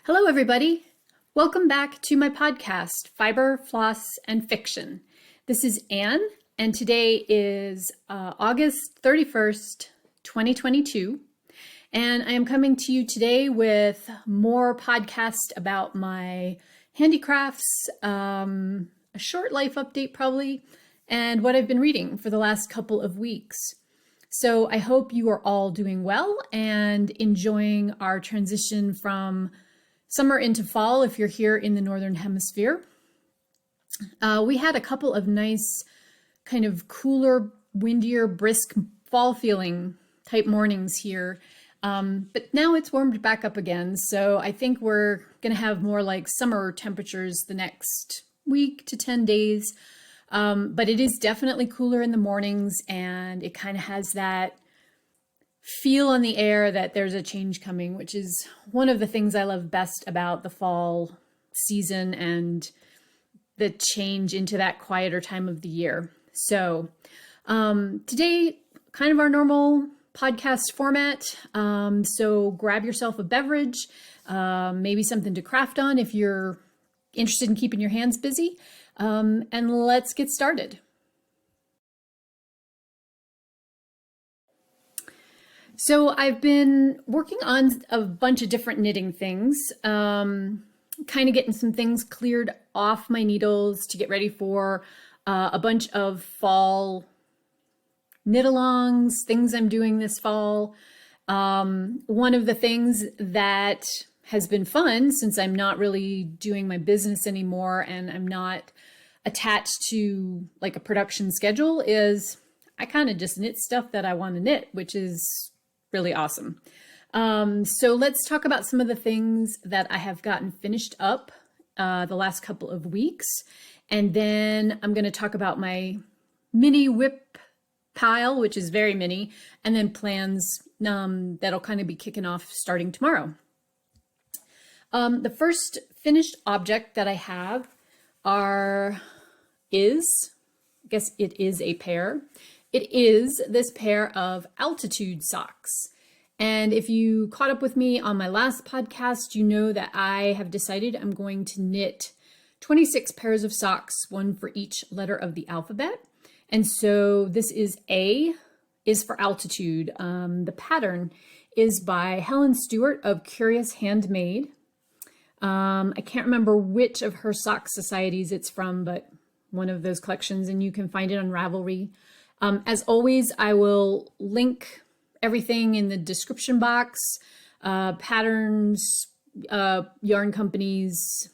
Hello, everybody. Welcome back to my podcast, Fiber, Floss, and Fiction. This is Anne, and today is August 31st, 2022. And I am coming to you today with more podcast about my handicrafts, a short life update probably, and what I've been reading for the last couple of weeks. So I hope you are all doing well and enjoying our transition from summer into fall if you're here in the Northern Hemisphere. We had a couple of nice kind of cooler, windier, brisk fall feeling type mornings here. But now it's warmed back up again. So I think we're going to have more like summer temperatures the next week to 10 days. But it is definitely cooler in the mornings, and it kind of has that feel on the air that there's a change coming, which is one of the things I love best about the fall season and the change into that quieter time of the year. So today, kind of our normal podcast format. So grab yourself a beverage, maybe something to craft on if you're interested in keeping your hands busy, and let's get started. So I've been working on a bunch of different knitting things, kind of getting some things cleared off my needles to get ready for a bunch of fall knit-alongs, things I'm doing this fall. One of the things that has been fun, since I'm not really doing my business anymore and I'm not attached to like a production schedule, is I kind of just knit stuff that I want to knit, which is really awesome. So let's talk about some of the things that I have gotten finished up the last couple of weeks. And then I'm going to talk about my mini whip pile, which is very mini, and then plans that'll kind of be kicking off starting tomorrow. The first finished object that I have I guess it is a pair. It is this pair of altitude socks. And if you caught up with me on my last podcast, you know that I have decided I'm going to knit 26 pairs of socks, one for each letter of the alphabet. And so this is A, is for altitude. The pattern is by Helen Stewart of Curious Handmade. I can't remember which of her sock societies it's from, but one of those collections, and you can find it on Ravelry. As always, I will link everything in the description box, patterns, yarn companies,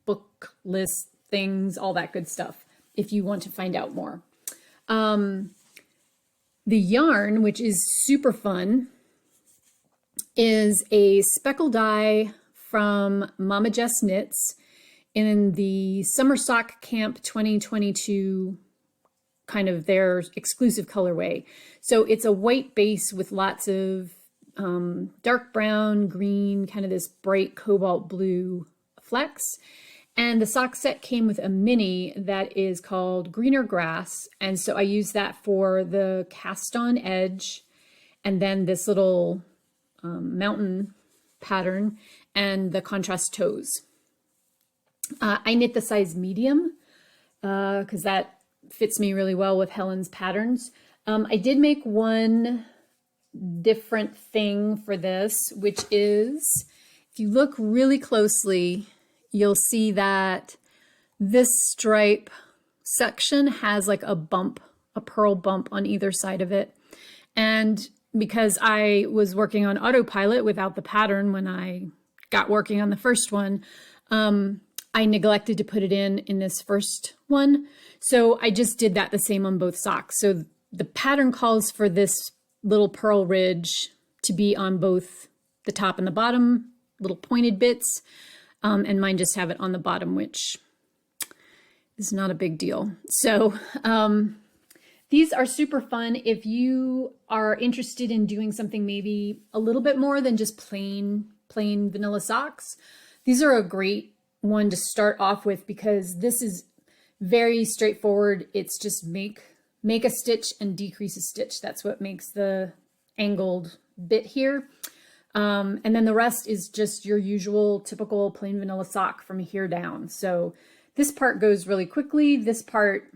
book list things, all that good stuff, if you want to find out more. The yarn, which is super fun, is a speckle dye from Mama Jess Knits in the Summer Sock Camp 2022 kind of their exclusive colorway. So it's a white base with lots of dark brown, green, kind of this bright cobalt blue flecks. And the sock set came with a mini that is called Greener Grass. And so I use that for the cast on edge, and then this little mountain pattern and the contrast toes. I knit the size medium because that fits me really well with Helen's patterns. I did make one different thing for this, which is, if you look really closely, you'll see that this stripe section has like a bump, a purl bump on either side of it. And because I was working on autopilot without the pattern when I got working on the first one, I neglected to put it in this first one. So I just did that the same on both socks. So the pattern calls for this little purl ridge to be on both the top and the bottom, little pointed bits. And mine just have it on the bottom, which is not a big deal. So these are super fun if you are interested in doing something maybe a little bit more than just plain vanilla socks. These are a great one to start off with because this is very straightforward. It's just make a stitch and decrease a stitch. That's what makes the angled bit here. And then the rest is just your usual typical plain vanilla sock from here down. So this part goes really quickly. This part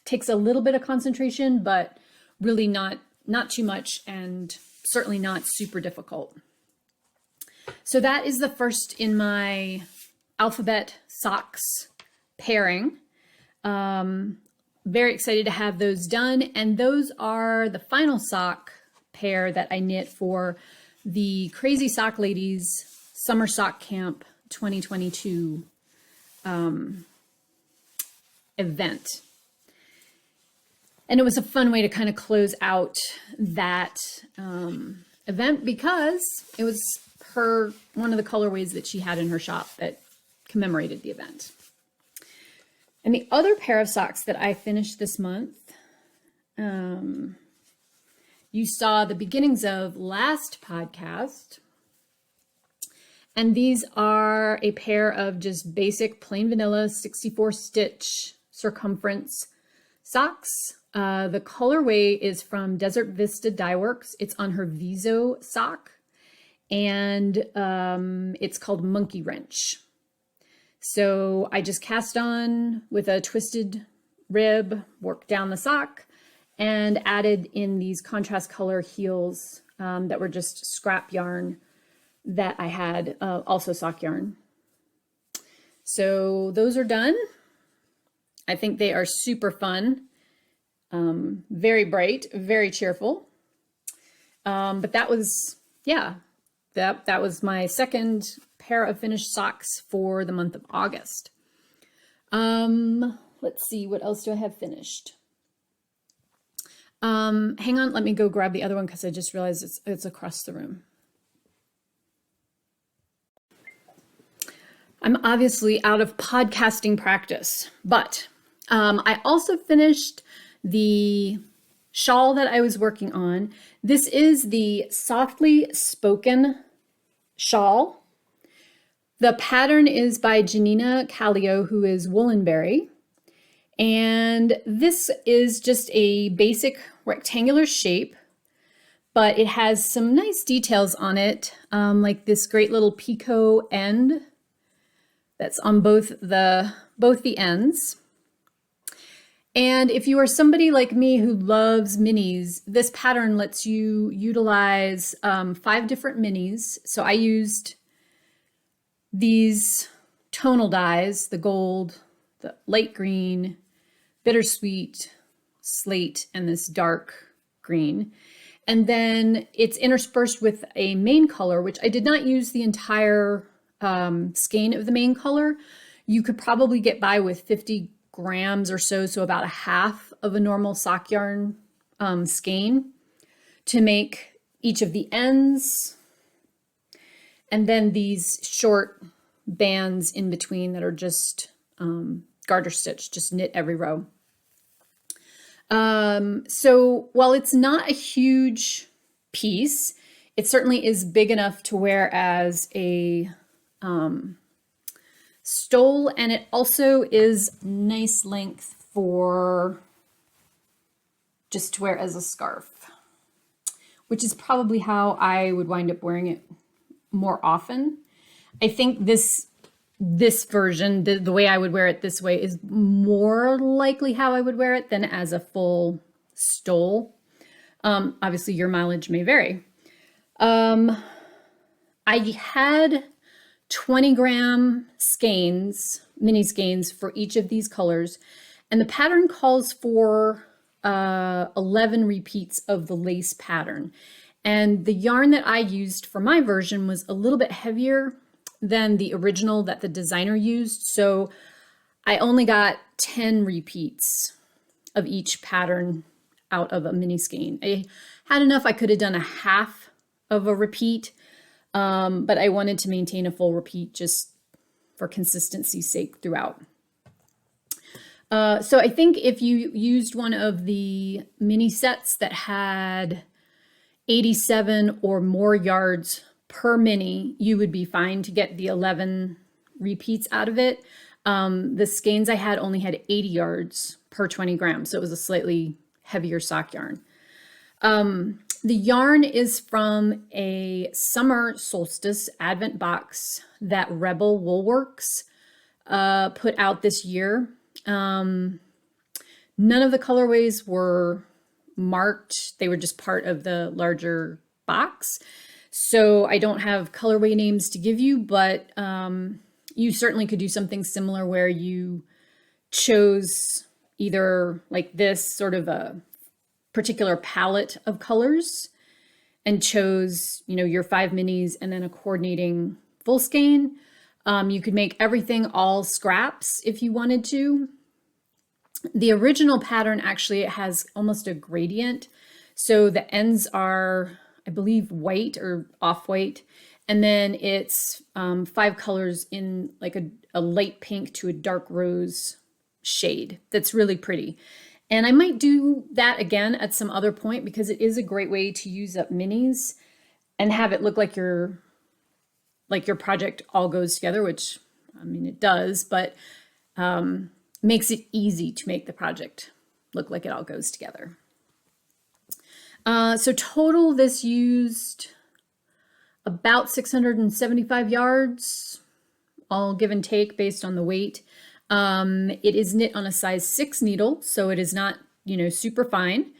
takes a little bit of concentration, but really not too much, and certainly not super difficult. So that is the first in my alphabet socks pairing. Very excited to have those done. And those are the final sock pair that I knit for the Crazy Sock Ladies Summer Sock Camp 2022 event. And it was a fun way to kind of close out that event, because it was one of the colorways that she had in her shop that commemorated the event. And the other pair of socks that I finished this month, you saw the beginnings of last podcast. And these are a pair of just basic plain vanilla 64 stitch circumference socks. The colorway is from Desert Vista Dyeworks. It's on her Viso Sock, and it's called Monkey Wrench. So I just cast on with a twisted rib, worked down the sock, and added in these contrast color heels that were just scrap yarn that I had, also sock yarn. So those are done. I think they are super fun, very bright, very cheerful. But that was, yeah, that was my second pair of finished socks for the month of August. Let's see, what else do I have finished? Hang on, let me go grab the other one because I just realized it's across the room. I'm obviously out of podcasting practice, but I also finished the shawl that I was working on. This is the Softly Spoken shawl. The pattern is by Janina Callio, who is Woolenberry. And this is just a basic rectangular shape, but it has some nice details on it, like this great little picot end that's on both the ends. And if you are somebody like me who loves minis, this pattern lets you utilize 5 different minis. So I used these tonal dyes, the gold, the light green, bittersweet, slate, and this dark green. And then it's interspersed with a main color, which I did not use the entire skein of the main color. You could probably get by with 50 grams or so about a half of a normal sock yarn skein to make each of the ends, and then these short bands in between that are just garter stitch, just knit every row. So while it's not a huge piece, it certainly is big enough to wear as a stole, and it also is nice length for just to wear as a scarf, which is probably how I would wind up wearing it more often. I think this version, the way I would wear it this way, is more likely how I would wear it than as a full stole. Obviously your mileage may vary. I had 20-gram skeins, mini skeins for each of these colors, and the pattern calls for 11 repeats of the lace pattern. And the yarn that I used for my version was a little bit heavier than the original that the designer used, so I only got 10 repeats of each pattern out of a mini skein. I had enough. I could have done a half of a repeat, but I wanted to maintain a full repeat just for consistency's sake throughout. So I think if you used one of the mini sets that had 87 or more yards per mini, you would be fine to get the 11 repeats out of it. The skeins I had only had 80 yards per 20 grams, so it was a slightly heavier sock yarn. The yarn is from a summer solstice advent box that Rebel Woolworks put out this year. None of the colorways were marked. They were just part of the larger box. So I don't have colorway names to give you, but you certainly could do something similar where you chose either like this sort of a particular palette of colors and chose, you know, your 5 minis and then a coordinating full skein. You could make everything all scraps if you wanted to. The original pattern actually has almost a gradient. So the ends are, I believe, white or off-white. And then it's 5 colors in like a light pink to a dark rose shade. That's really pretty. And I might do that again at some other point because it is a great way to use up minis and have it look like your project all goes together, which, I mean, it does, but makes it easy to make the project look like it all goes together. So total, this used about 675 yards, all give and take based on the weight. It is knit on a size 6 needle, so it is not, you know, super fine.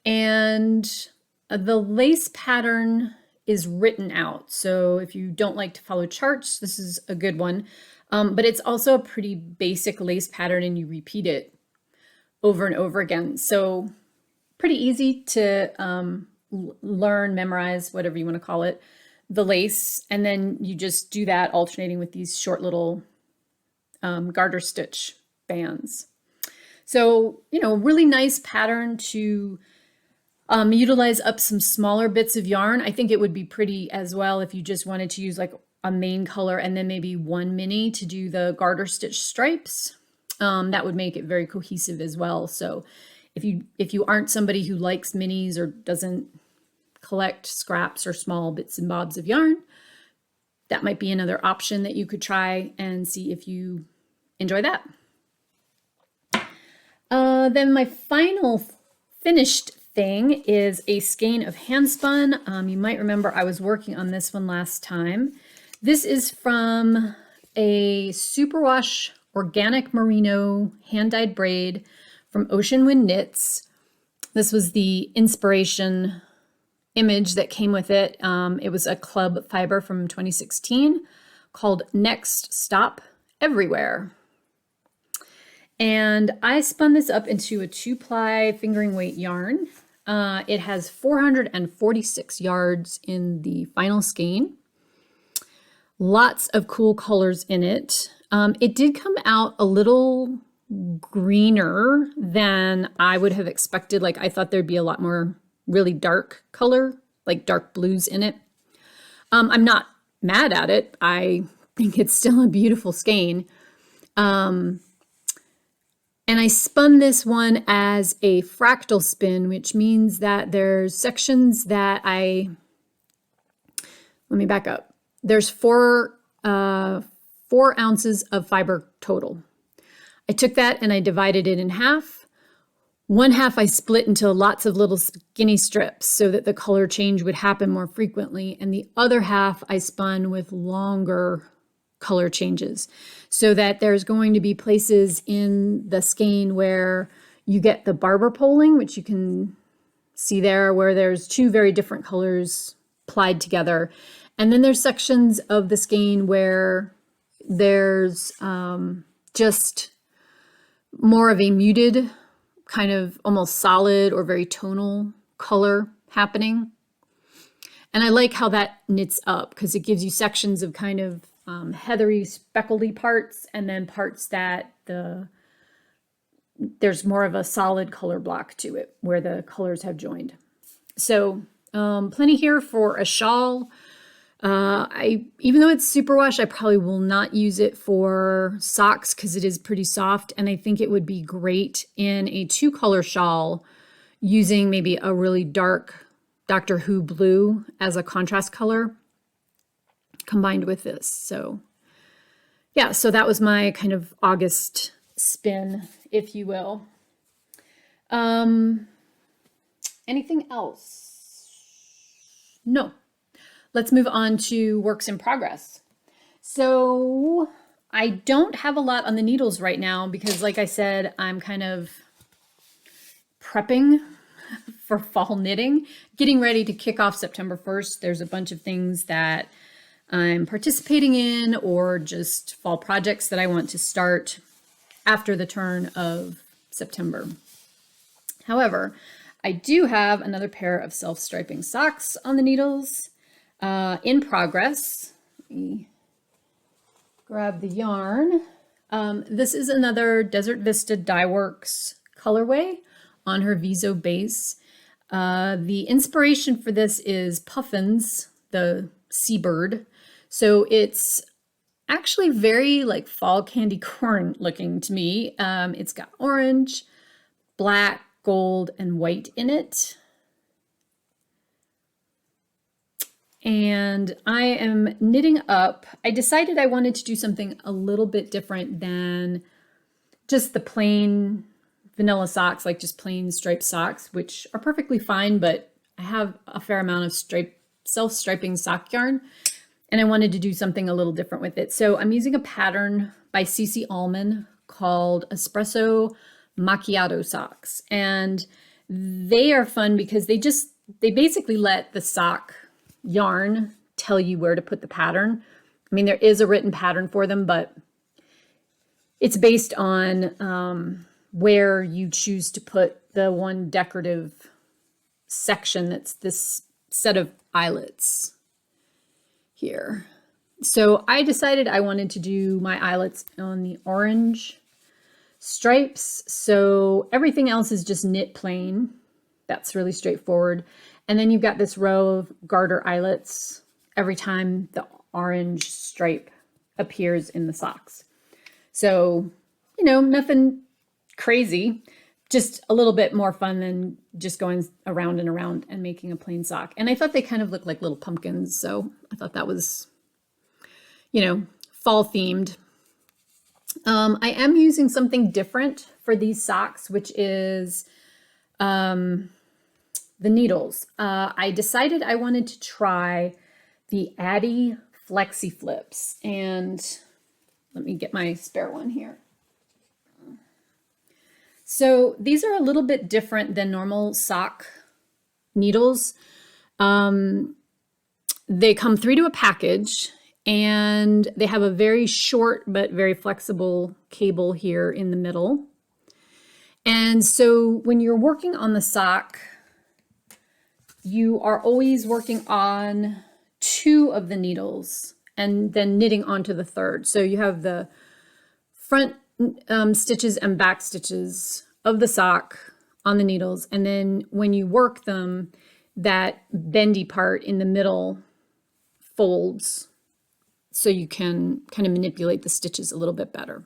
And the lace pattern is written out. So if you don't like to follow charts, this is a good one. But it's also a pretty basic lace pattern and you repeat it over and over again. So pretty easy to learn, memorize, whatever you want to call it, the lace. And then you just do that alternating with these short little garter stitch bands. So, you know, really nice pattern to utilize up some smaller bits of yarn. I think it would be pretty as well if you just wanted to use like a main color and then maybe 1 mini to do the garter stitch stripes. That would make it very cohesive as well. So if you aren't somebody who likes minis or doesn't collect scraps or small bits and bobs of yarn, that might be another option that you could try and see if you enjoy that. Then my final finished thing is a skein of handspun. You might remember I was working on this one last time. This is from a superwash organic merino hand-dyed braid from Oceanwind Knits. This was the inspiration image that came with it. It was a club fiber from 2016 called Next Stop Everywhere. And I spun this up into a 2-ply fingering weight yarn. It has 446 yards in the final skein. Lots of cool colors in it. It did come out a little greener than I would have expected. Like I thought there'd be a lot more really dark color, like dark blues in it. I'm not mad at it. I think it's still a beautiful skein. And I spun this one as a fractal spin, which means that there's sections that let me back up. There's 4 ounces of fiber total. I took that and I divided it in half. 1/2 I split into lots of little skinny strips so that the color change would happen more frequently. And the other half I spun with longer color changes so that there's going to be places in the skein where you get the barber poling, which you can see there, where there's 2 very different colors plied together. And then there's sections of the skein where there's just more of a muted kind of almost solid or very tonal color happening. And I like how that knits up because it gives you sections of kind of heathery, speckledy parts and then parts that there's more of a solid color block to it where the colors have joined. So plenty here for a shawl. Even though it's superwash, I probably will not use it for socks because it is pretty soft. And I think it would be great in a 2-color shawl using maybe a really dark Doctor Who blue as a contrast color combined with this. So yeah, so that was my kind of August spin, if you will. Anything else? No. Let's move on to works in progress. So I don't have a lot on the needles right now because, like I said, I'm kind of prepping for fall knitting, getting ready to kick off September 1st. There's a bunch of things that I'm participating in or just fall projects that I want to start after the turn of September. However, I do have another pair of self-striping socks on the needles in progress. Let me grab the yarn. This is another Desert Vista Dyeworks colorway on her Viso base. The inspiration for this is Puffins, the seabird. So it's actually very like fall candy corn looking to me. It's got orange, black, gold, and white in it. And I am knitting up. I decided I wanted to do something a little bit different than just the plain vanilla socks, like just plain striped socks, which are perfectly fine, but I have a fair amount of self-striping sock yarn, and I wanted to do something a little different with it. So I'm using a pattern by CC Allman called Espresso Macchiato socks. And they are fun because they basically let the sock yarn tell you where to put the pattern. I mean, there is a written pattern for them, but it's based on where you choose to put the one decorative section that's this set of eyelets here. So I decided I wanted to do my eyelets on the orange stripes. So everything else is just knit plain. That's really straightforward. And then you've got this row of garter eyelets every time the orange stripe appears in the socks. So, you know, nothing crazy, just a little bit more fun than just going around and around and making a plain sock. And I thought they kind of looked like little pumpkins. So I thought that was, you know, fall themed. I am using something different for these socks, which is the needles. I decided I wanted to try the Addi Flexi Flips, and let me get my spare one here. So these are a little bit different than normal sock needles. They come 3 to a package, and they have a very short but very flexible cable here in the middle. And so when you're working on the sock, you are always working on 2 of the needles and then knitting onto the 3rd. So you have the front stitches and back stitches of the sock on the needles. And then when you work them, that bendy part in the middle folds so you can kind of manipulate the stitches a little bit better.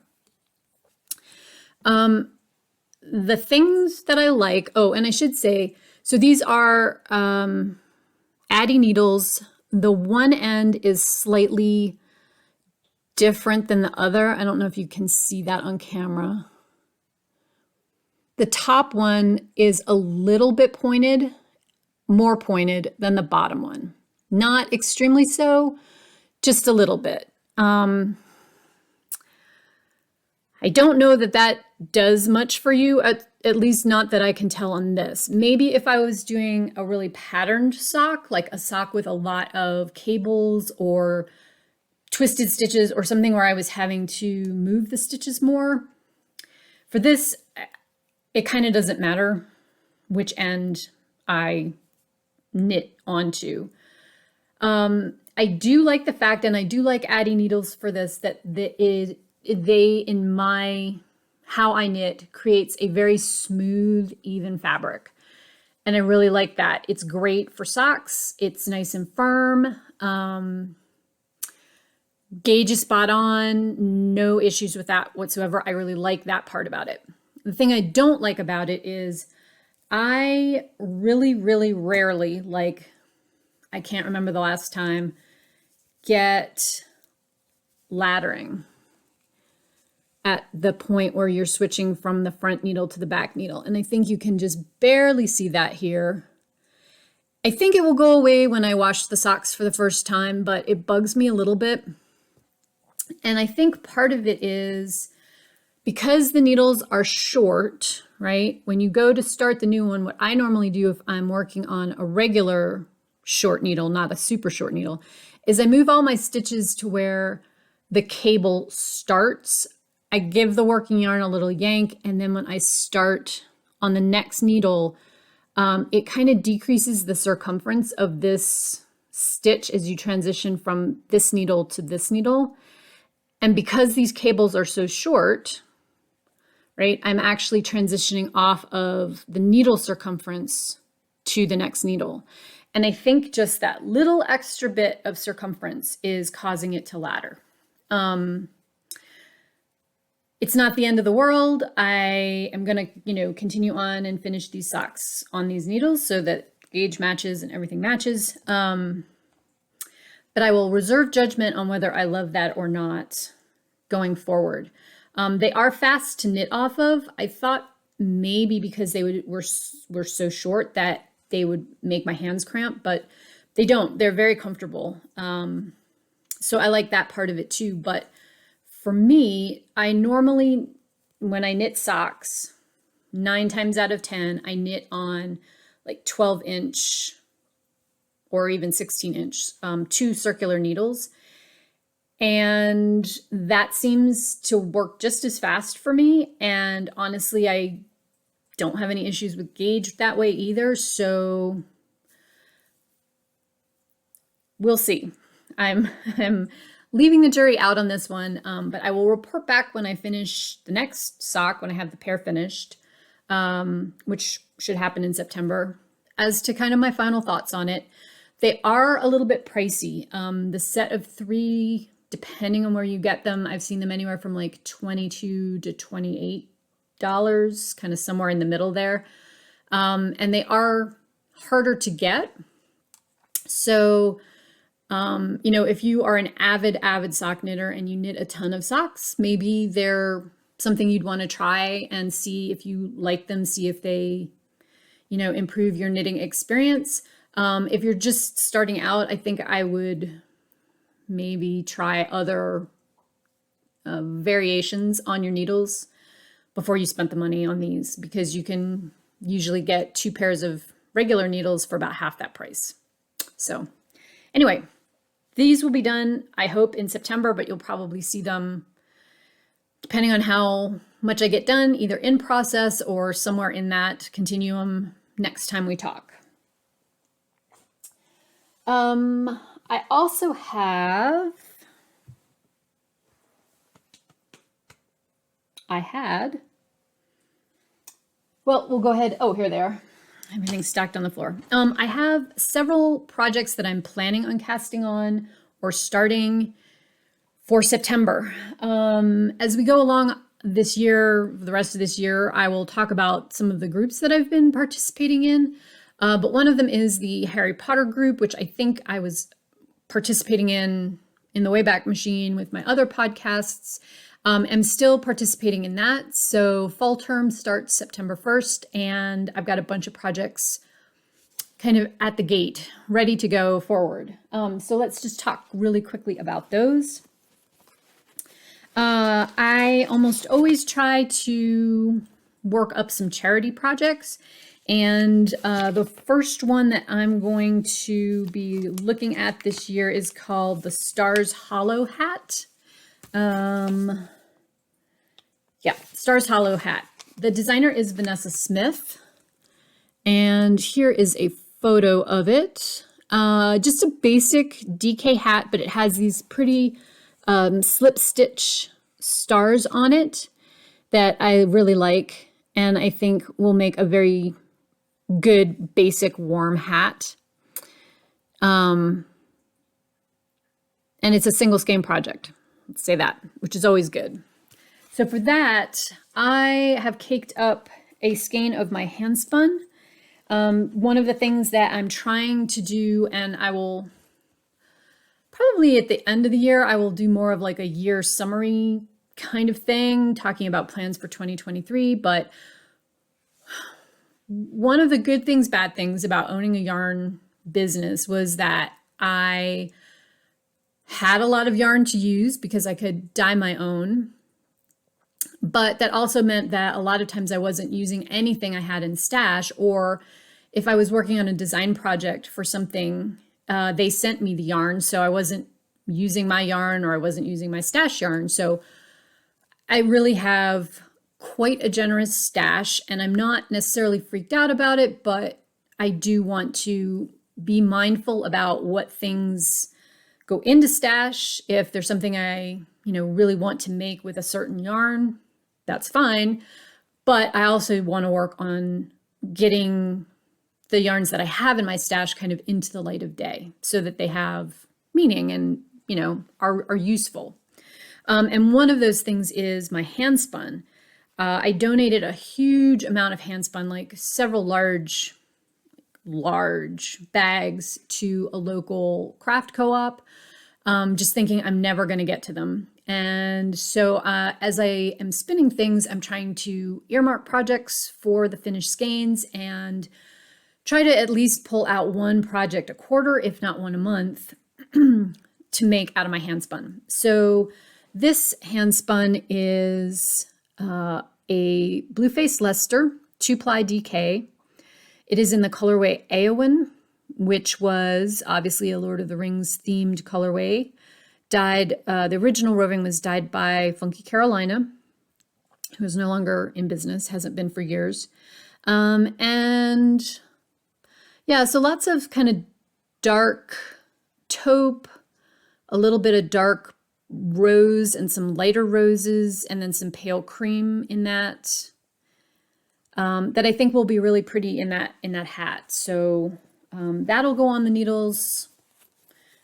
The things that I like, oh, and I should say, so these are Addi needles. The one end is slightly different than the other. I don't know if you can see that on camera. The top one is a little bit pointed, more pointed than the bottom one. Not extremely so, just a little bit. I don't know that that does much for you, at least not that I can tell on this. Maybe if I was doing a really patterned sock, like a sock with a lot of cables or twisted stitches or something where I was having to move the stitches more. For this, it kind of doesn't matter which end I knit onto. I do like the fact, and I do like Addi needles for this, that they, in my, how I knit, creates a very smooth, even fabric. And I really like that. It's great for socks. It's nice and firm. Gauge is spot on. No issues with that whatsoever. I really like that part about it. The thing I don't like about it is I really, really rarely, like, I can't remember the last time, get laddering at the point where you're switching from the front needle to the back needle. And I think you can just barely see that here. I think it will go away when I wash the socks for the first time, but it bugs me a little bit. And I think part of it is because the needles are short, right? When you go to start the new one, what I normally do if I'm working on a regular short needle, not a super short needle, is I move all my stitches to where the cable starts. I give the working yarn a little yank, and then when I start on the next needle, it kind of decreases the circumference of this stitch as you transition from this needle to this needle. And because these cables are so short, right, I'm actually transitioning off of the needle circumference to the next needle. And I think just that little extra bit of circumference is causing it to ladder. It's not the end of the world. I am going to, continue on and finish these socks on these needles so that gauge matches and everything matches. But I will reserve judgment on whether I love that or not going forward. They are fast to knit off of. I thought maybe because they were so short that they would make my hands cramp, but they don't. They're very comfortable. So I like that part of it too. But for me, I normally, when I knit socks, 9 times out of 10, I knit on like 12-inch or even 16-inch, 2 circular needles. And that seems to work just as fast for me. And honestly, I don't have any issues with gauge that way either. So we'll see. I'm leaving the jury out on this one, but I will report back when I finish the next sock, when I have the pair finished, which should happen in September, as to kind of my final thoughts on it. They are a little bit pricey. The set of 3, depending on where you get them, I've seen them anywhere from like $22 to $28, kind of somewhere in the middle there. And they are harder to get. So, if you are an avid sock knitter and you knit a ton of socks, maybe they're something you'd want to try and see if you like them, see if they, improve your knitting experience. If you're just starting out, I think I would maybe try other variations on your needles before you spent the money on these, because you can usually get 2 pairs of regular needles for about half that price. So anyway, these will be done, I hope, in September, but you'll probably see them, depending on how much I get done, either in process or somewhere in that continuum next time we talk. I also have, we'll go ahead. Oh, here they are. Everything's stacked on the floor. I have several projects that I'm planning on casting on or starting for September. As we go along this year, the rest of this year, I will talk about some of the groups that I've been participating in. But one of them is the Harry Potter group, which I think I was participating in the Wayback Machine with my other podcasts. I'm still participating in that. So fall term starts September 1st, and I've got a bunch of projects kind of at the gate, ready to go forward. So let's just talk really quickly about those. I almost always try to work up some charity projects. And the first one that I'm going to be looking at this year is called the Stars Hollow Hat. Stars Hollow Hat. The designer is Vanessa Smith. And here is a photo of it. Just a basic DK hat, but it has these pretty slip stitch stars on it that I really like, and I think will make a very good basic warm hat. And it's a single skein project. Let's say that, which is always good. So for that, I have caked up a skein of my handspun. One of the things that I'm trying to do, and I will probably at the end of the year, I will do more of like a year summary kind of thing, talking about plans for 2023. But one of the good things, bad things about owning a yarn business was that I had a lot of yarn to use because I could dye my own. But that also meant that a lot of times I wasn't using anything I had in stash, or if I was working on a design project for something, they sent me the yarn, so I wasn't using my yarn or I wasn't using my stash yarn. So I really have quite a generous stash, and I'm not necessarily freaked out about it, but I do want to be mindful about what things go into stash. If there's something I, really want to make with a certain yarn, that's fine. But I also want to work on getting the yarns that I have in my stash kind of into the light of day so that they have meaning and, are useful. And one of those things is my handspun. I donated a huge amount of handspun, like several large bags, to a local craft co-op, just thinking I'm never going to get to them. And so as I am spinning things, I'm trying to earmark projects for the finished skeins and try to at least pull out one project a quarter, if not one a month, to make out of my handspun. So this handspun is a blue-faced Leicester 2-ply DK. It is in the colorway Eowyn, which was obviously a Lord of the Rings themed colorway. Dyed, the original roving was dyed by Funky Carolina, who is no longer in business, hasn't been for years. And yeah, so lots of kind of dark taupe, a little bit of dark rose and some lighter roses, and then some pale cream in that, that I think will be really pretty in that hat. So that'll go on the needles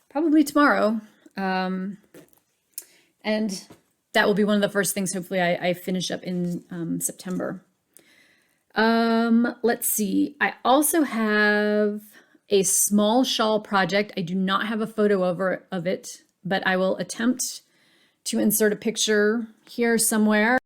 probably tomorrow. And that will be one of the first things, hopefully, I finish up in September. Let's see. I also have a small shawl project. I do not have a photo of it, but I will attempt to insert a picture here somewhere.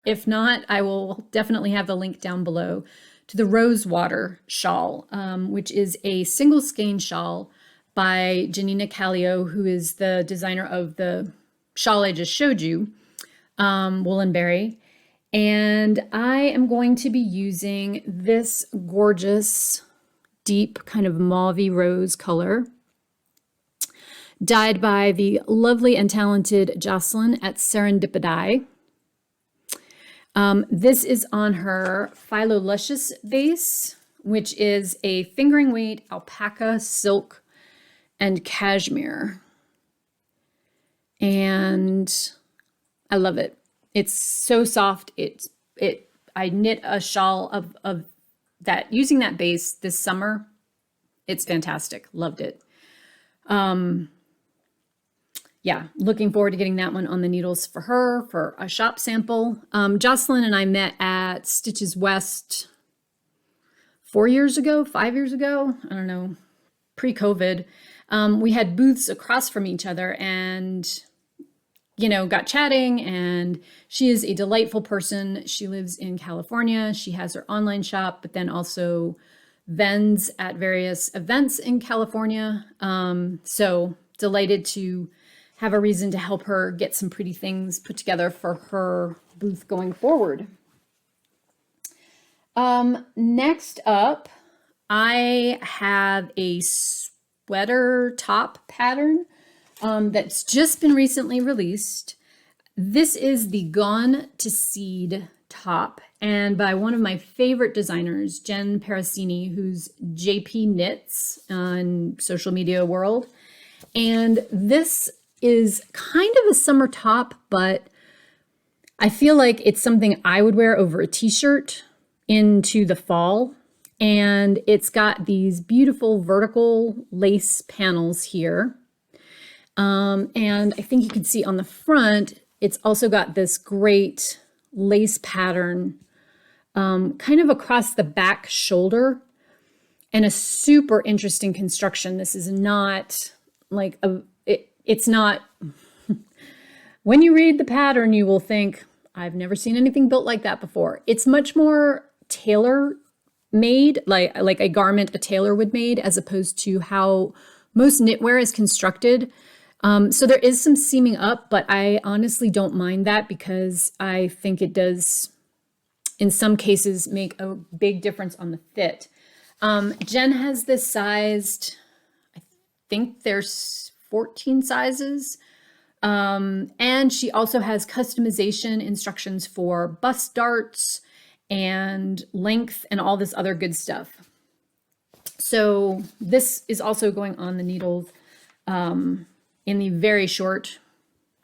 If not, I will definitely have the link down below to the Rosewater shawl, which is a single skein shawl by Janina Callio, who is the designer of the shawl I just showed you, Woolenberry. And I am going to be using this gorgeous, deep kind of mauvey rose color, dyed by the lovely and talented Jocelyn at Serendipity. This is on her Philo Luscious base, which is a fingering weight alpaca, silk, and cashmere. And I love it. It's so soft. I knit a shawl of that using that base this summer. It's fantastic. Loved it. Yeah, looking forward to getting that one on the needles for her for a shop sample. Jocelyn and I met at Stitches West 5 years ago, I don't know, pre-COVID. We had booths across from each other and, got chatting, and she is a delightful person. She lives in California. She has her online shop, but then also vends at various events in California. So delighted to have a reason to help her get some pretty things put together for her booth going forward. Next up, I have a sweater top pattern that's just been recently released. This is the Gone to Seed top, and by one of my favorite designers, Jen Parasini, who's JP Knits on social media world. And this is kind of a summer top, but I feel like it's something I would wear over a t-shirt into the fall. And it's got these beautiful vertical lace panels here. And I think you can see on the front, it's also got this great lace pattern kind of across the back shoulder, and a super interesting construction. This is not like it's not, when you read the pattern, you will think, I've never seen anything built like that before. It's much more tailor made, like a garment a tailor would made, as opposed to how most knitwear is constructed. So there is some seaming up, but I honestly don't mind that because I think it does, in some cases, make a big difference on the fit. Jen has this sized, I think there's 14 sizes. And she also has customization instructions for bust darts and length and all this other good stuff. So this is also going on the needles in the very short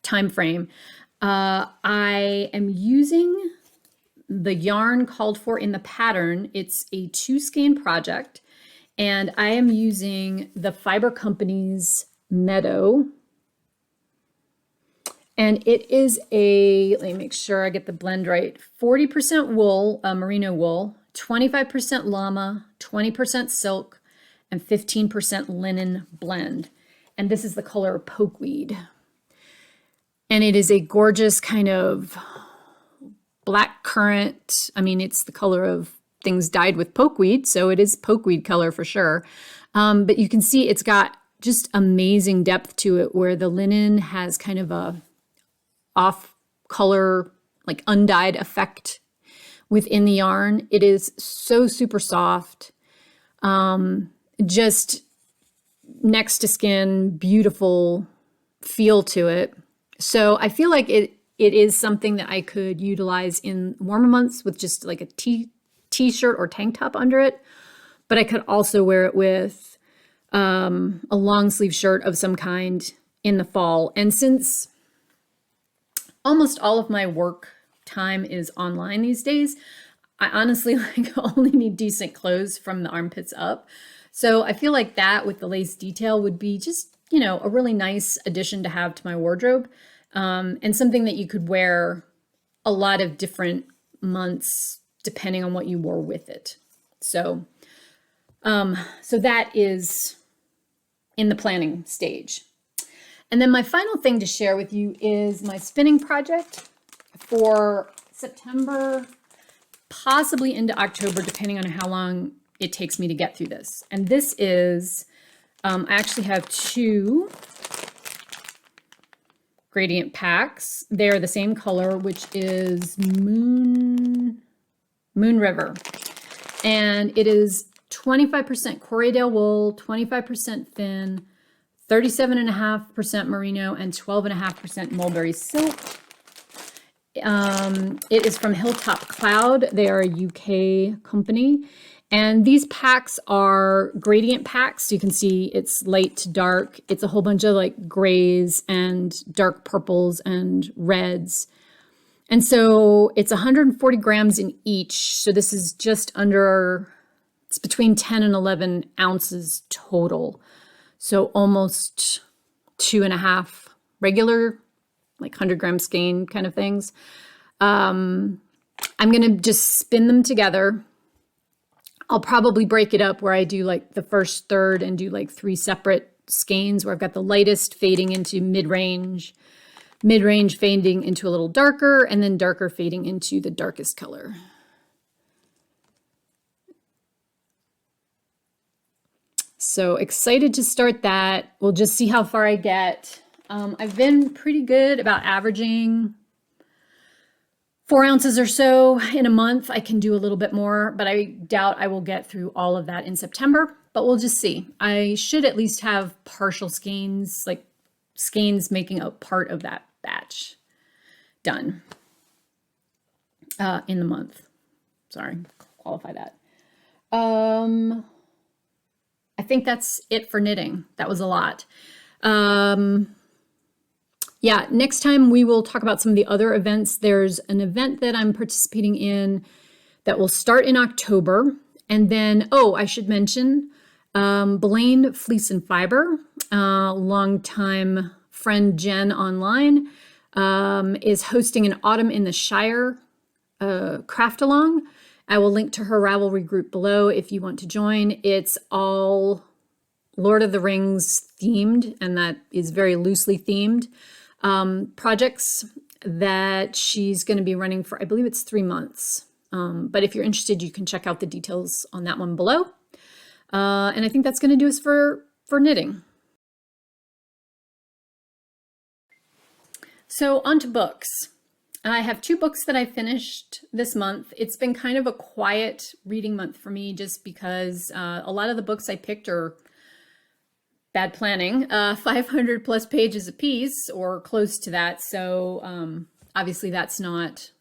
time frame. I am using the yarn called for in the pattern. It's a 2-skein project, and I am using the Fiber Company's Meadow. And it is a, let me make sure I get the blend right, 40% wool, merino wool, 25% llama, 20% silk, and 15% linen blend. And this is the color Pokeweed. And it is a gorgeous kind of black currant. I mean, it's the color of things dyed with pokeweed, so it is pokeweed color for sure. But you can see it's got just amazing depth to it, where the linen has kind of a off color, like undyed effect within the yarn. It is so super soft, just next to skin, beautiful feel to it. So I feel like it is something that I could utilize in warmer months with just like a t-shirt or tank top under it. But I could also wear it with a long sleeve shirt of some kind in the fall. And since almost all of my work time is online these days, I honestly only need decent clothes from the armpits up. So I feel like that with the lace detail would be just, a really nice addition to have to my wardrobe, and something that you could wear a lot of different months depending on what you wore with it. So, so that is in the planning stage. And then my final thing to share with you is my spinning project for September, possibly into October, depending on how long it takes me to get through this. And this is, I actually have 2 gradient packs. They're the same color, which is Moon River. And it is 25% Corriedale wool, 25% thin, 37.5% merino, and 12.5% mulberry silk. It is from Hilltop Cloud. They are a UK company. And these packs are gradient packs. So you can see it's light to dark. It's a whole bunch of like grays and dark purples and reds. And so it's 140 grams in each. So this is just under, it's between 10 and 11 ounces total. So almost 2.5 regular, like 100-gram skein kind of things. I'm going to just spin them together. I'll probably break it up where I do like the first third and do like 3 separate skeins, where I've got the lightest fading into mid-range, mid-range fading into a little darker, and then darker fading into the darkest color. So excited to start that. We'll just see how far I get. I've been pretty good about averaging 4 ounces or so in a month. I can do a little bit more, but I doubt I will get through all of that in September, but we'll just see. I should at least have partial skeins, like skeins making a part of that batch done in the month. Sorry, qualify that. I think that's it for knitting. That was a lot. Yeah, next time we will talk about some of the other events. There's an event that I'm participating in that will start in October. And then, oh, I should mention, Blaine Fleece and Fiber, longtime friend Jen online, is hosting an Autumn in the Shire craft along. I will link to her Ravelry group below if you want to join. It's all Lord of the Rings themed, and that is very loosely themed. Projects that she's going to be running for, I believe it's 3 months. But if you're interested, you can check out the details on that one below. And I think that's going to do us for knitting. So on to books. I have 2 books that I finished this month. It's been kind of a quiet reading month for me just because a lot of the books I picked are bad planning, 500 plus pages a piece or close to that. So obviously that's not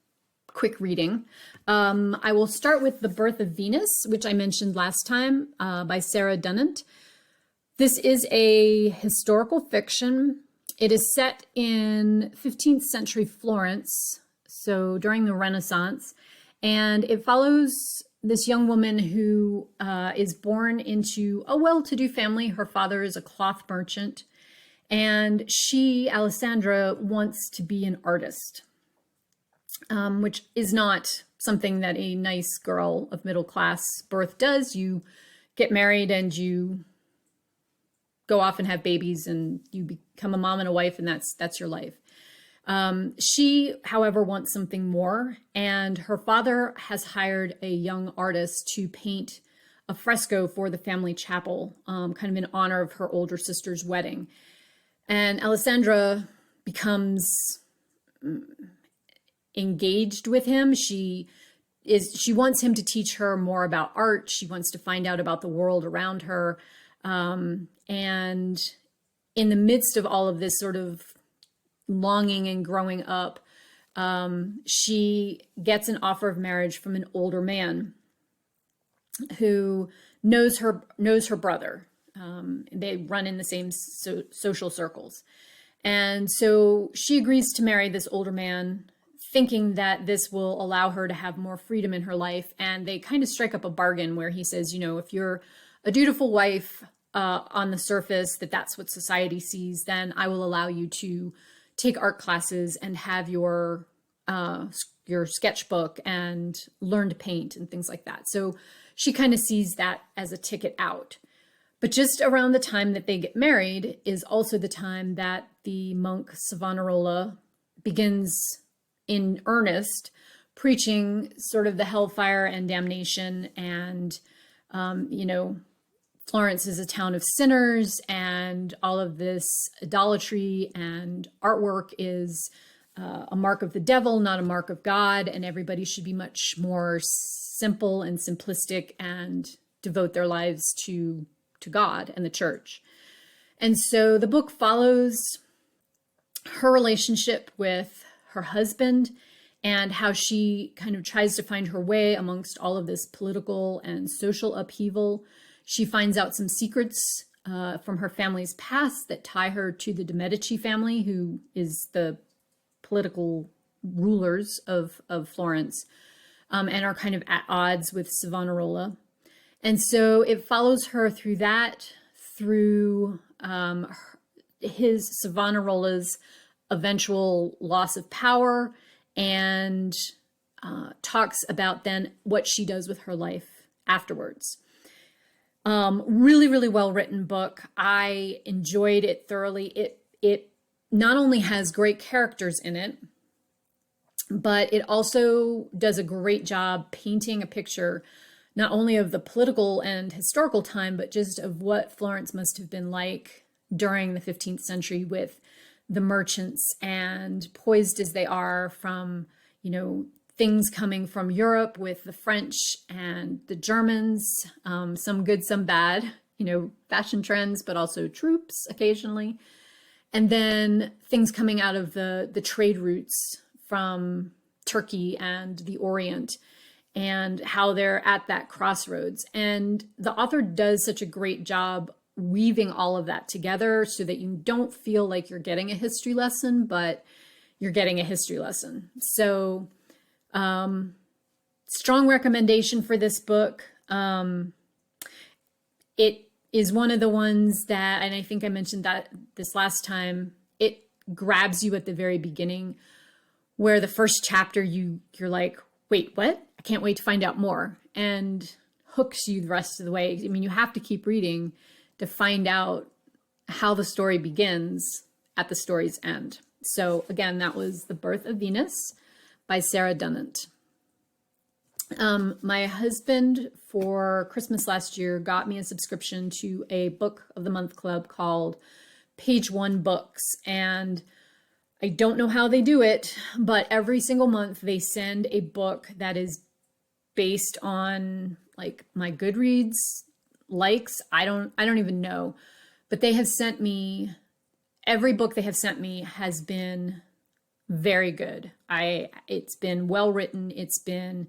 quick reading. I will start with The Birth of Venus, which I mentioned last time, by Sarah Dunant. This is a historical fiction. It is set in 15th century Florence, so during the Renaissance, and it follows this young woman who is born into a well-to-do family. Her father is a cloth merchant, and she, Alessandra, wants to be an artist, which is not something that a nice girl of middle class birth does. You get married and you go off and have babies and you become a mom and a wife, and that's your life. She, however, wants something more, and her father has hired a young artist to paint a fresco for the family chapel, kind of in honor of her older sister's wedding. And Alessandra becomes engaged with him. She wants him to teach her more about art. She wants to find out about the world around her. And in the midst of all of this sort of longing and growing up, she gets an offer of marriage from an older man who knows her brother. They run in the same social circles. And so she agrees to marry this older man, thinking that this will allow her to have more freedom in her life. And they kind of strike up a bargain where he says, you know, if you're a dutiful wife on the surface, that's what society sees, then I will allow you to take art classes and have your sketchbook and learn to paint and things like that. So she kind of sees that as a ticket out. But just around the time that they get married is also the time that the monk Savonarola begins in earnest preaching sort of the hellfire and damnation. And, you know, Florence is a town of sinners, and all of this idolatry and artwork is a mark of the devil, not a mark of God. And everybody should be much more simple and simplistic and devote their lives to God and the church. And so the book follows her relationship with her husband and how she kind of tries to find her way amongst all of this political and social upheaval. She finds out some secrets from her family's past that tie her to the de' Medici family, who is the political rulers of Florence, and are kind of at odds with Savonarola. And so it follows her through that, through Savonarola's eventual loss of power, and talks about then what she does with her life afterwards. Really, really well written book. I enjoyed it thoroughly. It not only has great characters in it, but it also does a great job painting a picture not only of the political and historical time, but just of what Florence must have been like during the 15th century with the merchants, and poised as they are from, you know, things coming from Europe with the French and the Germans, some good, some bad, you know, fashion trends, but also troops occasionally. And then things coming out of the trade routes from Turkey and the Orient, and how they're at that crossroads. And the author does such a great job weaving all of that together so that you don't feel like you're getting a history lesson, but you're getting a history lesson. So strong recommendation for this book. It is one of the ones that, and I think I mentioned that this last time, it grabs you at the very beginning, where the first chapter you're like, wait, what? I can't wait to find out more, and hooks you the rest of the way. I mean, you have to keep reading to find out how the story begins at the story's end. So again, that was The Birth of Venus by Sarah Dunant. My husband for Christmas last year got me a subscription to a book of the month club called Page One Books. And I don't know how they do it, but every single month they send a book that is based on like my Goodreads likes. I don't even know, but they have sent me, every book they have sent me has been very good. It's been well written. It's been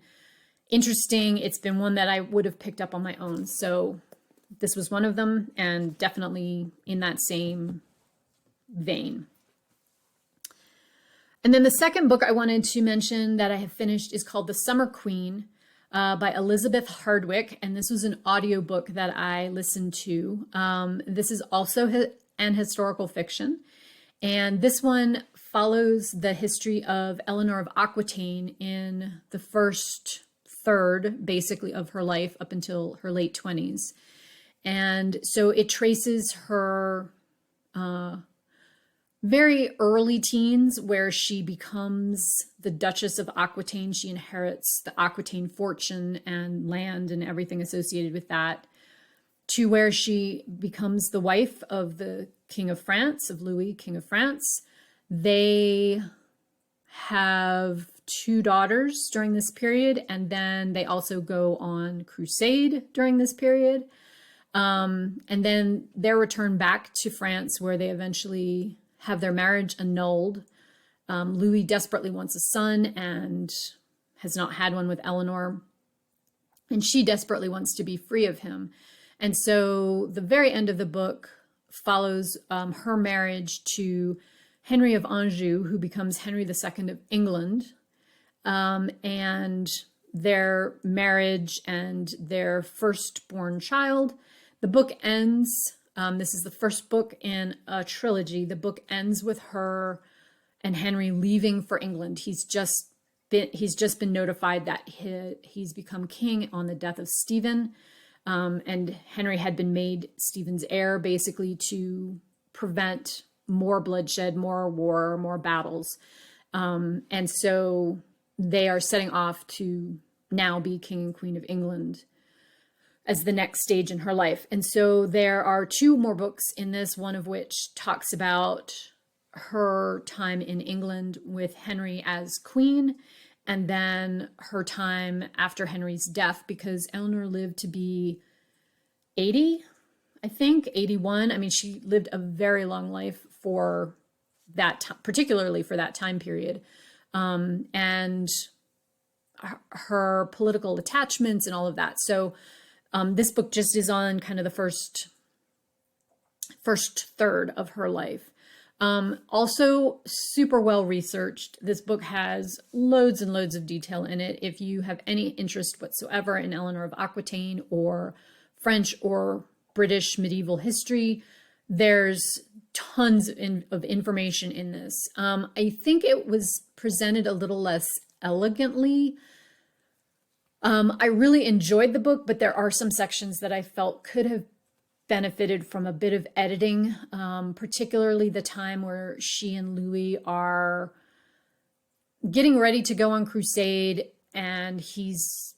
interesting. It's been one that I would have picked up on my own. So this was one of them, and definitely in that same vein. And then the second book I wanted to mention that I have finished is called The Summer Queen by Elizabeth Hardwick. And this was an audiobook that I listened to. This is also an historical fiction. And this one follows the history of Eleanor of Aquitaine in the first third, basically, of her life up until her late 20s. And so it traces her very early teens, where she becomes the Duchess of Aquitaine. She inherits the Aquitaine fortune and land and everything associated with that, to where she becomes the wife of the King of France, of Louis, King of France. They have 2 daughters during this period, and then they also go on crusade during this period. And then their return back to France, where they eventually have their marriage annulled. Louis desperately wants a son and has not had one with Eleanor, and she desperately wants to be free of him. And so the very end of the book follows her marriage to Henry of Anjou, who becomes Henry II of England, and their marriage and their firstborn child. The book ends, this is the first book in a trilogy. The book ends with her and Henry leaving for England. He's just been notified that he's become king on the death of Stephen. And Henry had been made Stephen's heir, basically to prevent more bloodshed, more war, more battles. And so they are setting off to now be King and Queen of England as the next stage in her life. And so there are 2 more books in this, one of which talks about her time in England with Henry as queen, and then her time after Henry's death, because Eleanor lived to be 80, I think, 81. I mean, she lived a very long life for that, particularly for that time period. And her political attachments and all of that. So this book just is on kind of the first third of her life. Also super well researched. This book has loads and loads of detail in it. If you have any interest whatsoever in Eleanor of Aquitaine or French or British medieval history, there's tons of information in this. I think it was presented a little less elegantly. I really enjoyed the book, but there are some sections that I felt could have benefited from a bit of editing, particularly the time where she and Louis are getting ready to go on crusade, and he's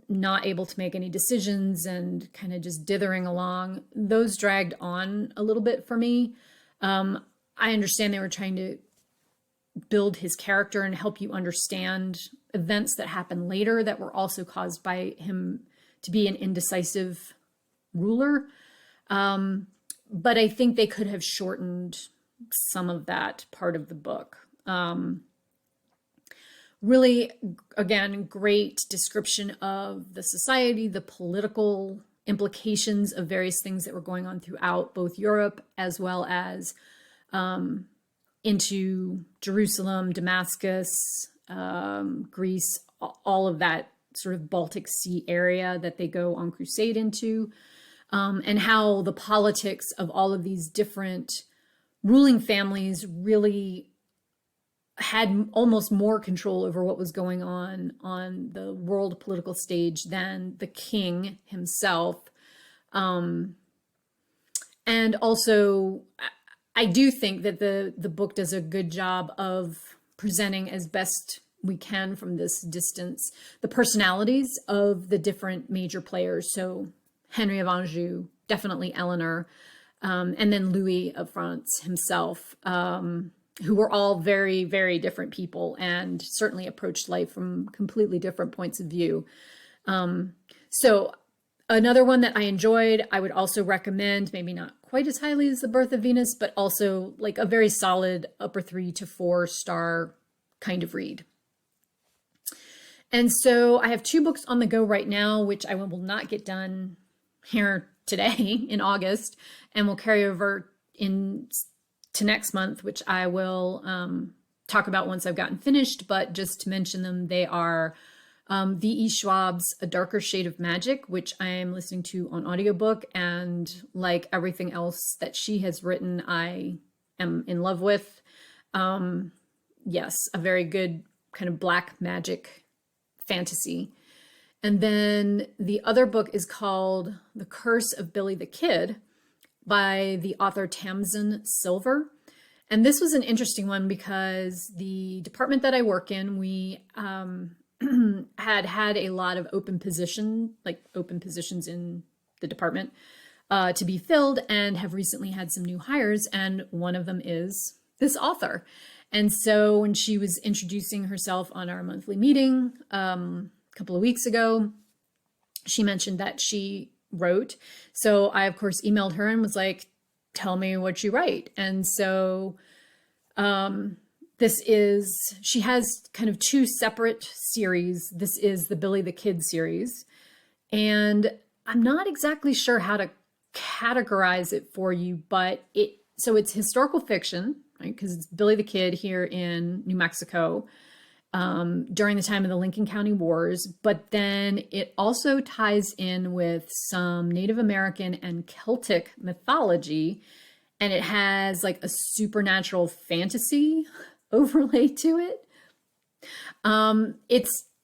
not able to make any decisions and kind of just dithering along. Those dragged on a little bit for me. I understand they were trying to build his character and help you understand events that happen later that were also caused by him to be an indecisive ruler. But I think they could have shortened some of that part of the book. Really, again, great description of the society, the political implications of various things that were going on throughout both Europe as well as into Jerusalem, Damascus, Greece, all of that sort of Baltic Sea area that they go on crusade into, and how the politics of all of these different ruling families really had almost more control over what was going on the world political stage than the king himself. And also, I do think that the book does a good job of presenting as best we can from this distance the personalities of the different major players. So Henry of Anjou, definitely Eleanor, and then Louis of France himself, who were all very, very different people and certainly approached life from completely different points of view. So another one that I enjoyed, I would also recommend, maybe not quite as highly as The Birth of Venus, but also like a very solid upper 3 to 4 star kind of read. And so I have 2 books on the go right now, which I will not get done here today in August, and will carry over to next month, which I will talk about once I've gotten finished. But just to mention them, they are V.E. Schwab's A Darker Shade of Magic, which I am listening to on audiobook, and like everything else that she has written, I am in love with. Yes, a very good kind of black magic fantasy. And then the other book is called The Curse of Billy the Kid by the author Tamsin Silver. And this was an interesting one because the department that I work in, we had a lot of open positions in the department to be filled, and have recently had some new hires. And one of them is this author. And so when she was introducing herself on our monthly meeting a couple of weeks ago, she mentioned that she wrote. So I, of course, emailed her and was like, tell me what you write. And so she has kind of 2 separate series. This is the Billy the Kid series. And I'm not exactly sure how to categorize it for you, but it's historical fiction, right? Because it's Billy the Kid here in New Mexico during the time of the Lincoln County Wars. But then it also ties in with some Native American and Celtic mythology. And it has like a supernatural fantasy overlay to it.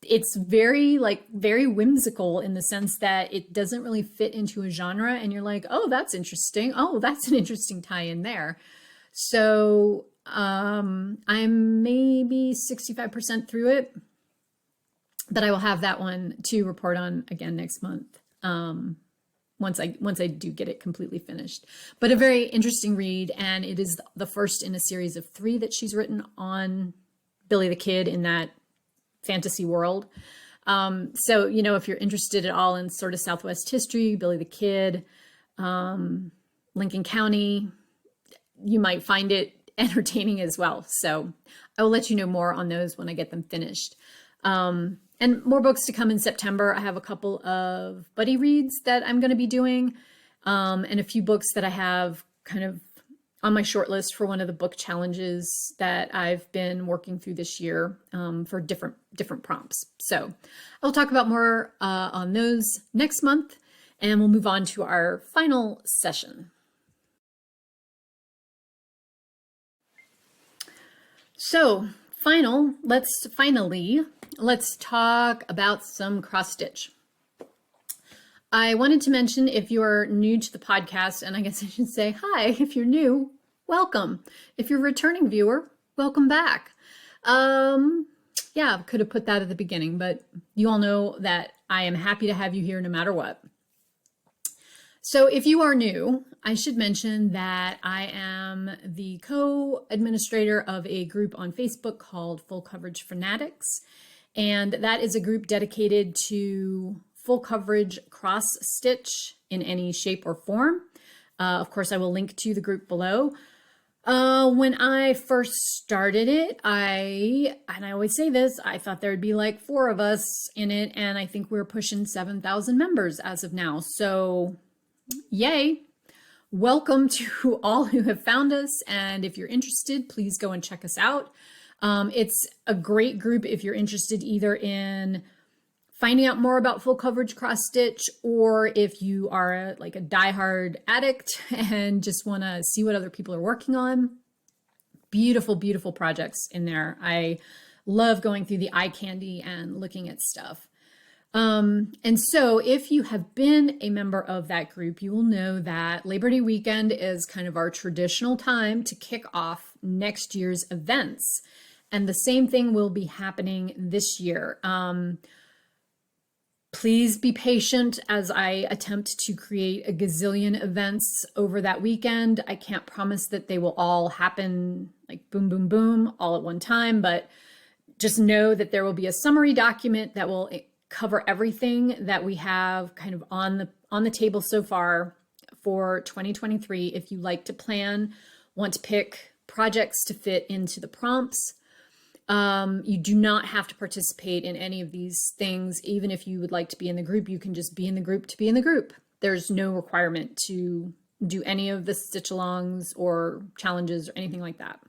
It's very whimsical in the sense that it doesn't really fit into a genre, and you're like, oh, that's interesting. Oh, that's an interesting tie-in there. So I'm maybe 65% through it, but I will have that one to report on again next month. Once I do get it completely finished. But a very interesting read, and it is the first in a series of 3 that she's written on Billy the Kid in that fantasy world. So, if you're interested at all in sort of Southwest history, Billy the Kid, Lincoln County, you might find it entertaining as well. So I will let you know more on those when I get them finished. And more books to come in September. I have a couple of buddy reads that I'm going to be doing, and a few books that I have kind of on my short list for one of the book challenges that I've been working through this year for different prompts. So I'll talk about more on those next month, and we'll move on to our final session. So let's talk about some cross stitch. I wanted to mention, if you are new to the podcast, and I guess I should say, hi, if you're new, welcome. If you're a returning viewer, welcome back. Yeah, could have put that at the beginning, but you all know that I am happy to have you here no matter what. So if you are new, I should mention that I am the co-administrator of a group on Facebook called Full Coverage Fanatics. And that is a group dedicated to full coverage cross stitch in any shape or form. Of course, I will link to the group below. When I first started it, I always say this, I thought there would be like 4 of us in it, and I think we're pushing 7,000 members as of now. So yay. Welcome to all who have found us. And if you're interested, please go and check us out. It's a great group if you're interested either in finding out more about full coverage cross stitch, or if you are like a diehard addict and just want to see what other people are working on. Beautiful, beautiful projects in there. I love going through the eye candy and looking at stuff. And so if you have been a member of that group, you will know that Labor Day weekend is kind of our traditional time to kick off next year's events. And the same thing will be happening this year. Please be patient as I attempt to create a gazillion events over that weekend. I can't promise that they will all happen like boom, boom, boom, all at one time, but just know that there will be a summary document that will cover everything that we have kind of on the table so far for 2023. If you like to plan, want to pick projects to fit into the prompts, you do not have to participate in any of these things. Even if you would like to be in the group, you can just be in the group to be in the group. There's no requirement to do any of the stitch alongs or challenges or anything like that.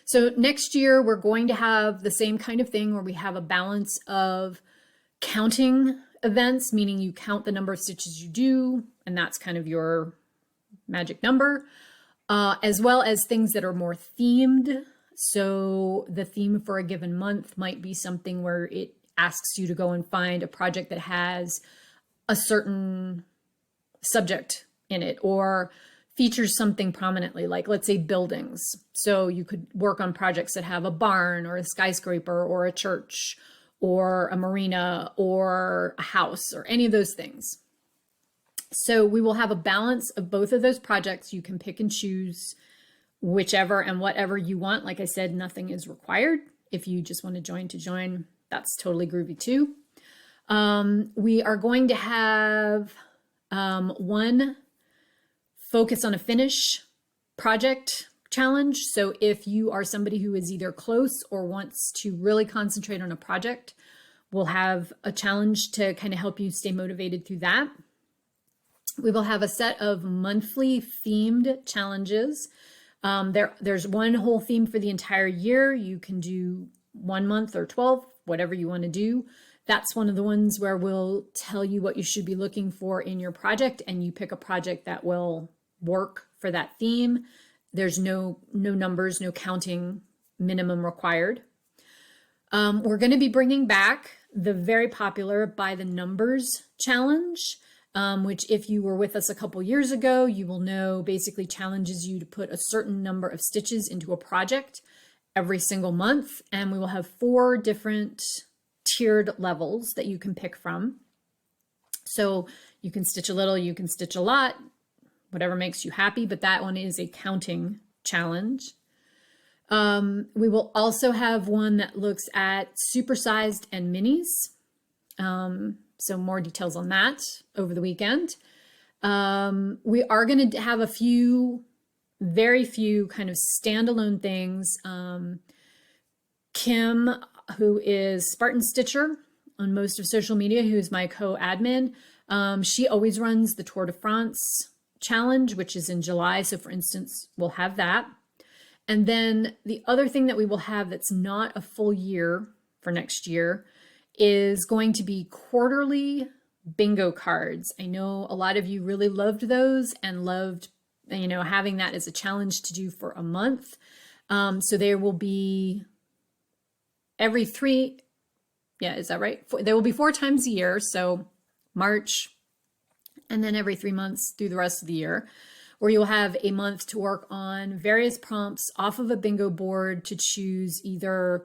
So next year, we're going to have the same kind of thing where we have a balance of counting events, meaning you count the number of stitches you do, and that's kind of your magic number, as well as things that are more themed. So the theme for a given month might be something where it asks you to go and find a project that has a certain subject in it or features something prominently, like let's say buildings. So you could work on projects that have a barn or a skyscraper or a church or a marina or a house or any of those things. So we will have a balance of both of those projects. You can pick and choose whichever and whatever you want. Like I said, nothing is required. If you just want to join, that's totally groovy too. We are going to have one focus on a finish project challenge. So if you are somebody who is either close or wants to really concentrate on a project, we'll have a challenge to kind of help you stay motivated through that. We will have a set of monthly themed challenges. There's one whole theme for the entire year. You can do 1 month or 12, whatever you want to do. That's one of the ones where we'll tell you what you should be looking for in your project, and you pick a project that will work for that theme. There's no numbers, no counting minimum required. We're going to be bringing back the very popular By the Numbers challenge, which if you were with us a couple years ago, you will know basically challenges you to put a certain number of stitches into a project every single month. And we will have 4 different tiered levels that you can pick from. So you can stitch a little, you can stitch a lot, whatever makes you happy, but that one is a counting challenge. We will also have one that looks at supersized and minis. So more details on that over the weekend. We are going to have very few kind of standalone things. Kim, who is Spartan Stitcher on most of social media, who's my co-admin, she always runs the Tour de France challenge, which is in July. So for instance, we'll have that. And then the other thing that we will have that's not a full year for next year is going to be quarterly bingo cards. I know a lot of you really loved those and loved, having that as a challenge to do for a month. So there will be every 3, is that right? There will be 4 times a year. So March, and then every 3 months through the rest of the year, where you'll have a month to work on various prompts off of a bingo board to choose either,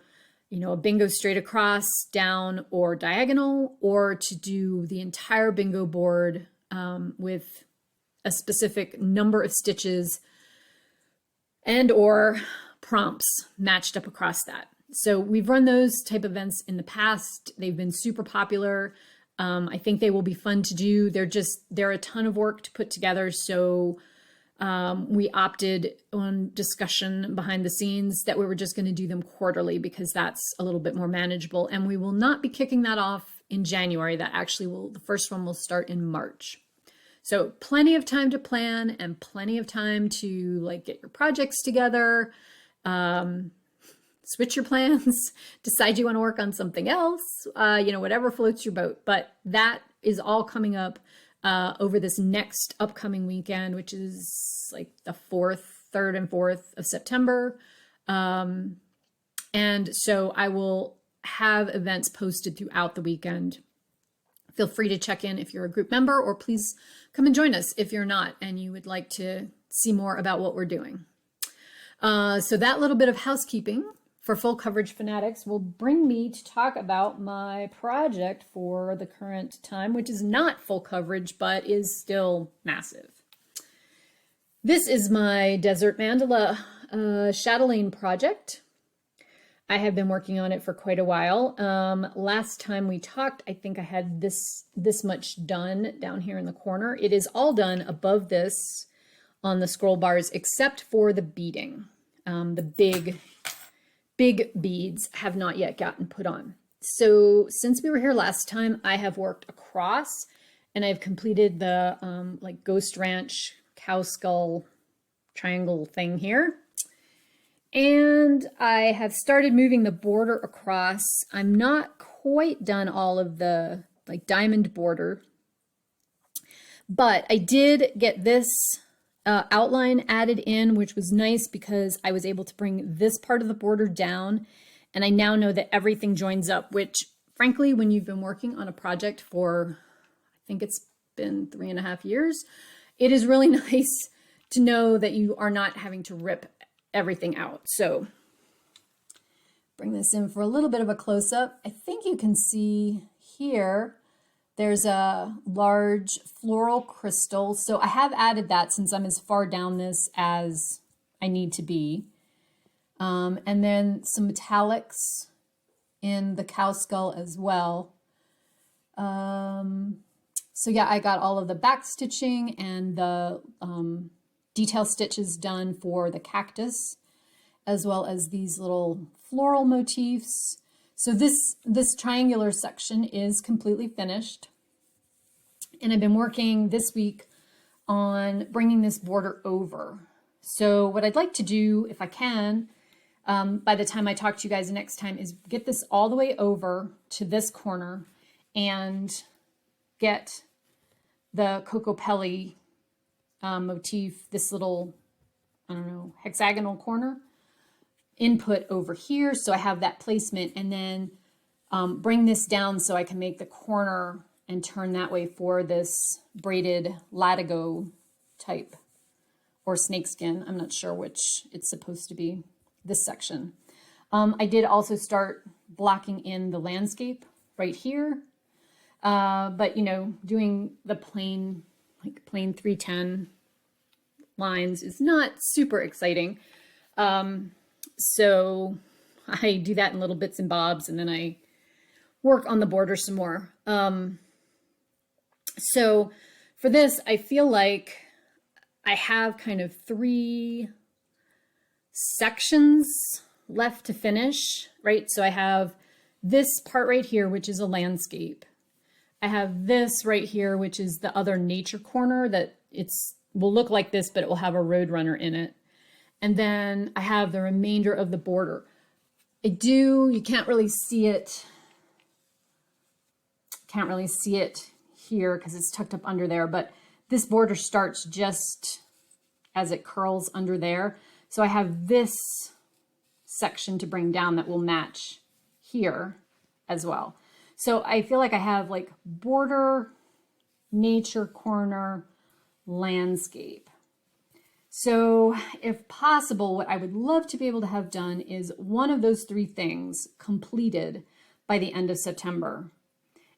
a bingo straight across, down, or diagonal, or to do the entire bingo board with a specific number of stitches and or prompts matched up across that. So we've run those type of events in the past. They've been super popular. I think they will be fun to do. They're a ton of work to put together. So we opted on discussion behind the scenes that we were just going to do them quarterly because that's a little bit more manageable. And we will not be kicking that off in January. The first one will start in March. So plenty of time to plan and plenty of time to get your projects together, switch your plans, decide you want to work on something else, whatever floats your boat. But that is all coming up over this next upcoming weekend, which is the 3rd and 4th of September. And so I will have events posted throughout the weekend. Feel free to check in if you're a group member, or please come and join us if you're not and you would like to see more about what we're doing. So that little bit of housekeeping for full coverage fanatics will bring me to talk about my project for the current time, which is not full coverage, but is still massive. This is my Desert Mandala chatelaine project. I have been working on it for quite a while. Last time we talked, I think I had this much done down here in the corner. It is all done above this on the scroll bars, except for the beading. The big beads have not yet gotten put on. So since we were here last time, I have worked across and I've completed the like Ghost Ranch cow skull triangle thing here. And I have started moving the border across. I'm not quite done all of the like diamond border, but I did get this outline added in, which was nice because I was able to bring this part of the border down, and I now know that everything joins up, which frankly, when you've been working on a project for, I think it's been 3.5 years, it is really nice to know that you are not having to rip everything out. So bring this in for a little bit of a close-up. I think you can see here there's a large floral crystal. So I have added that since I'm as far down this as I need to be. And then some metallics in the cow skull as well. So yeah, I got all of the back stitching and the detail stitches done for the cactus, as well as these little floral motifs. So this triangular section is completely finished. And I've been working this week on bringing this border over. So what I'd like to do, if I can, by the time I talk to you guys next time, is get this all the way over to this corner and get the Coco Pelli motif, this little, I don't know, hexagonal corner input over here. So I have that placement, and then bring this down so I can make the corner and turn that way for this braided latigo type or snakeskin. I'm not sure which it's supposed to be, this section. I did also start blocking in the landscape right here. But you know, doing the plain 310 lines is not super exciting. So I do that in little bits and bobs, and then I work on the border some more. So for this, I feel like I have kind of 3 sections left to finish, right? So I have this part right here, which is a landscape. I have this right here, which is the other nature corner that will look like this, but it will have a roadrunner in it. And then I have the remainder of the border. You can't really see it. Can't really see it here because it's tucked up under there, but this border starts just as it curls under there. So I have this section to bring down that will match here as well. So I feel like I have like border, nature corner, landscape. So if possible, what I would love to be able to have done is one of those 3 things completed by the end of September.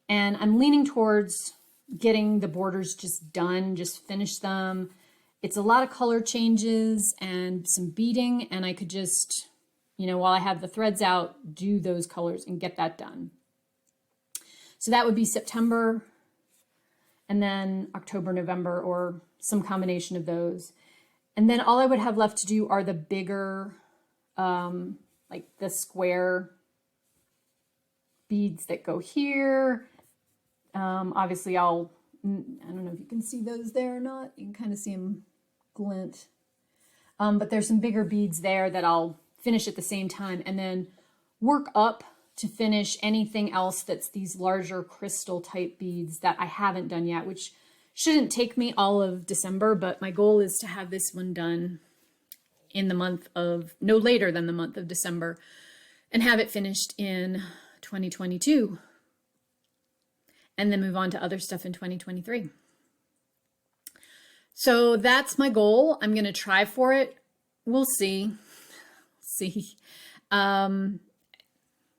And I'm leaning towards getting the borders just done, just finish them. It's a lot of color changes and some beading, and I could just, you know, while I have the threads out, do those colors and get that done. So that would be September, and then October, November, or some combination of those. And then all I would have left to do are the bigger, like the square beads that go here. Obviously I don't know if you can see those there or not. You can kind of see them glint. But there's some bigger beads there that I'll finish at the same time, and then work up to finish anything else that's these larger crystal type beads that I haven't done yet, which shouldn't take me all of December, but my goal is to have this one done in the month of, no later than the month of December, and have it finished in 2022. And then move on to other stuff in 2023. So that's my goal. I'm going to try for it. We'll see.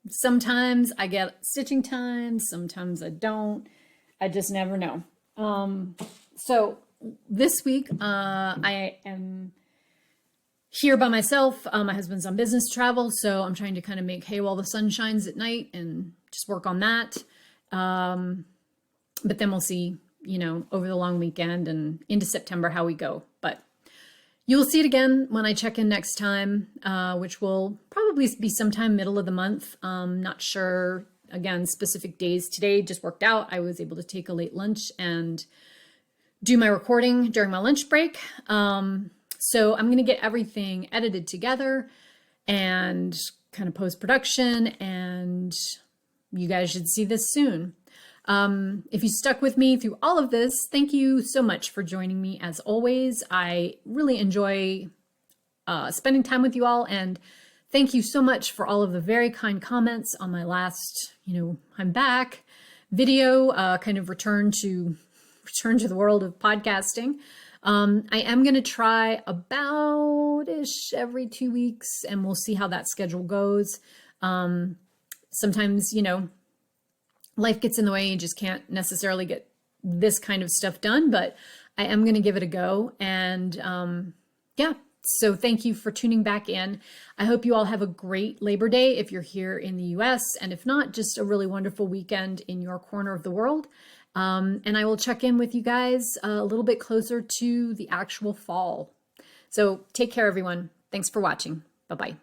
Sometimes I get stitching time, sometimes I don't. I just never know. So this week, I am here by myself. My husband's on business travel, so I'm trying to kind of make hay while the sun shines at night and just work on that. But then we'll see, you know, over the long weekend and into September how we go. But you will see it again when I check in next time, which will probably be sometime middle of the month. Not sure, again, specific days. Today just worked out. I was able to take a late lunch and do my recording during my lunch break. So I'm going to get everything edited together and kind of post-production, and you guys should see this soon. If you stuck with me through all of this, thank you so much for joining me as always. I really enjoy spending time with you all, and thank you so much for all of the very kind comments on my last, you know, I'm back video, kind of return to the world of podcasting. I am going to try about-ish every 2 weeks, and we'll see how that schedule goes. Sometimes, you know, life gets in the way. You just can't necessarily get this kind of stuff done, but I am going to give it a go. And yeah, so thank you for tuning back in. I hope you all have a great Labor Day if you're here in the US, and if not, just a really wonderful weekend in your corner of the world. And I will check in with you guys a little bit closer to the actual fall. So take care, everyone. Thanks for watching. Bye-bye.